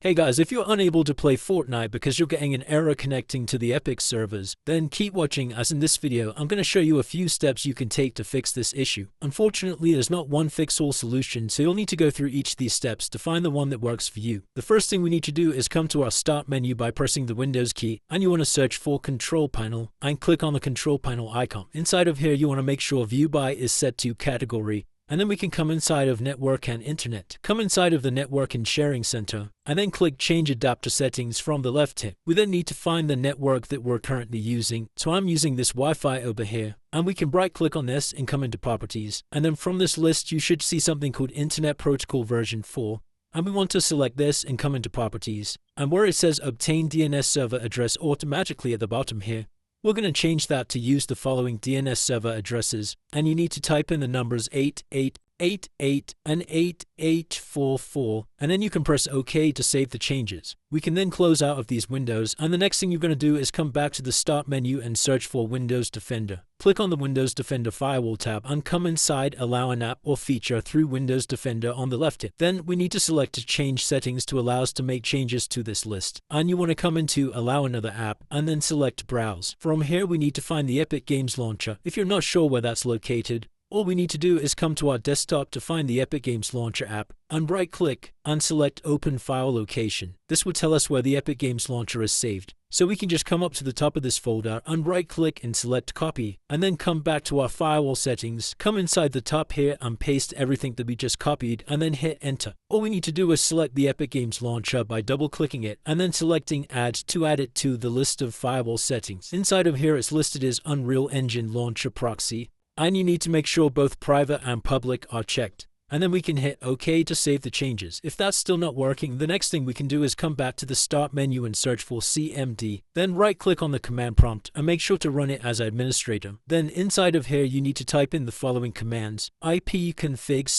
Hey guys, if you're unable to play Fortnite because you're getting an error connecting to the Epic servers, then keep watching, as in this video I'm going to show you a few steps you can take to fix this issue. Unfortunately, there's not one fix-all solution, so you'll need to go through each of these steps to find the one that works for you. The first thing we need to do is come to our Start menu by pressing the Windows key, and you want to search for Control Panel and click on the Control Panel icon. Inside of here you want to make sure View By is set to Category. And then we can come inside of Network and Internet. Come inside of the Network and Sharing Center, and then click Change Adapter Settings from the left tip. We then need to find the network that we're currently using. So I'm using this Wi-Fi over here. And we can right click on this and come into Properties. And then from this list you should see something called Internet Protocol version 4. And we want to select this and come into Properties. And where it says Obtain DNS Server Address automatically at the bottom here, we're going to change that to use the following DNS server addresses, and you need to type in the numbers 8888 and 8844, and then you can press OK to save the changes. We can then close out of these windows, and the next thing you're going to do is come back to the Start menu and search for Windows Defender. Click on the Windows Defender Firewall tab and come inside Allow an app or feature through Windows Defender on the left tip. Then we need to select to change settings to allow us to make changes to this list. And you want to come into Allow another app and then select Browse. From here we need to find the Epic Games Launcher. If you're not sure where that's located, all we need to do is come to our desktop to find the Epic Games Launcher app and right click and select Open File Location. This will tell us where the Epic Games Launcher is saved. So we can just come up to the top of this folder and right click and select Copy, and then come back to our firewall settings, come inside the top here and paste everything that we just copied and then hit Enter. All we need to do is select the Epic Games Launcher by double clicking it and then selecting Add to add it to the list of firewall settings. Inside of here it's listed as Unreal Engine Launcher Proxy, and you need to make sure both private and public are checked. And then we can hit OK to save the changes. If that's still not working, the next thing we can do is come back to the Start menu and search for CMD. Then right click on the command prompt and make sure to run it as administrator. Then inside of here you need to type in the following commands: ipconfig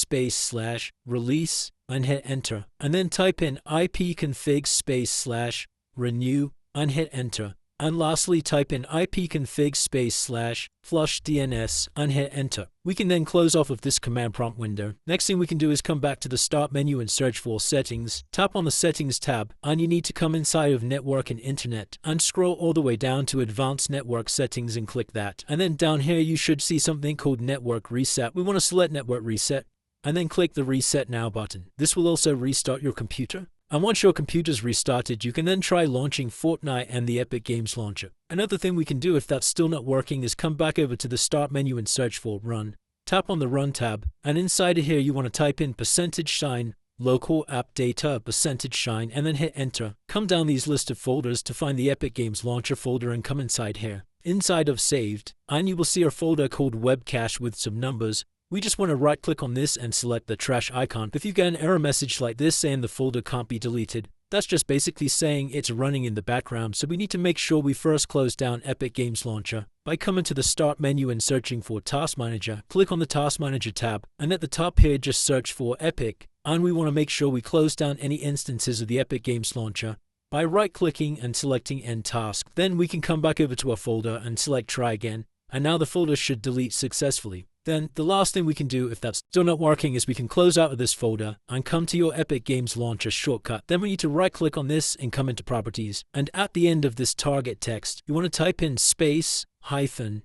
/release and hit enter. And then type in ipconfig /renew and hit enter. And lastly, type in ipconfig /flush DNS and hit enter. We can then close off of this command prompt window. Next thing we can do is come back to the Start menu and search for Settings. Tap on the Settings tab, and you need to come inside of Network and Internet and scroll all the way down to Advanced Network Settings and click that. And then down here you should see something called Network Reset. We want to select Network Reset and then click the Reset Now button. This will also restart your computer. And once your computer's restarted, you can then try launching Fortnite and the Epic Games Launcher. Another thing we can do if that's still not working is come back over to the Start menu and search for Run. Tap on the Run tab, and inside of here you want to type in %, local app data, %, and then hit enter. Come down these list of folders to find the Epic Games Launcher folder and come inside here. Inside of Saved, and you will see a folder called Web Cache with some numbers. We just want to right click on this and select the trash icon. If you get an error message like this saying the folder can't be deleted, that's just basically saying it's running in the background, so we need to make sure we first close down Epic Games Launcher by coming to the Start menu and searching for Task Manager. Click on the Task Manager tab, and at the top here just search for Epic, and we want to make sure we close down any instances of the Epic Games Launcher by right clicking and selecting End Task. Then we can come back over to our folder and select Try Again, and now the folder should delete successfully. Then the last thing we can do if that's still not working is we can close out of this folder and come to your Epic Games Launcher shortcut. Then we need to right click on this and come into Properties. And at the end of this target text, you want to type in /http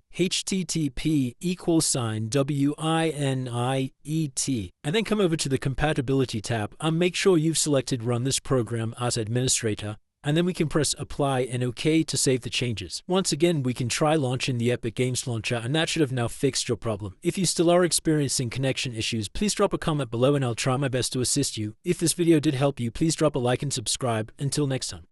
=WINIET, and then come over to the Compatibility tab and make sure you've selected Run this program as administrator. And then we can press Apply and OK to save the changes. Once again, we can try launching the Epic Games Launcher, and that should have now fixed your problem. If you still are experiencing connection issues, please drop a comment below and I'll try my best to assist you. If this video did help you, please drop a like and subscribe. Until next time.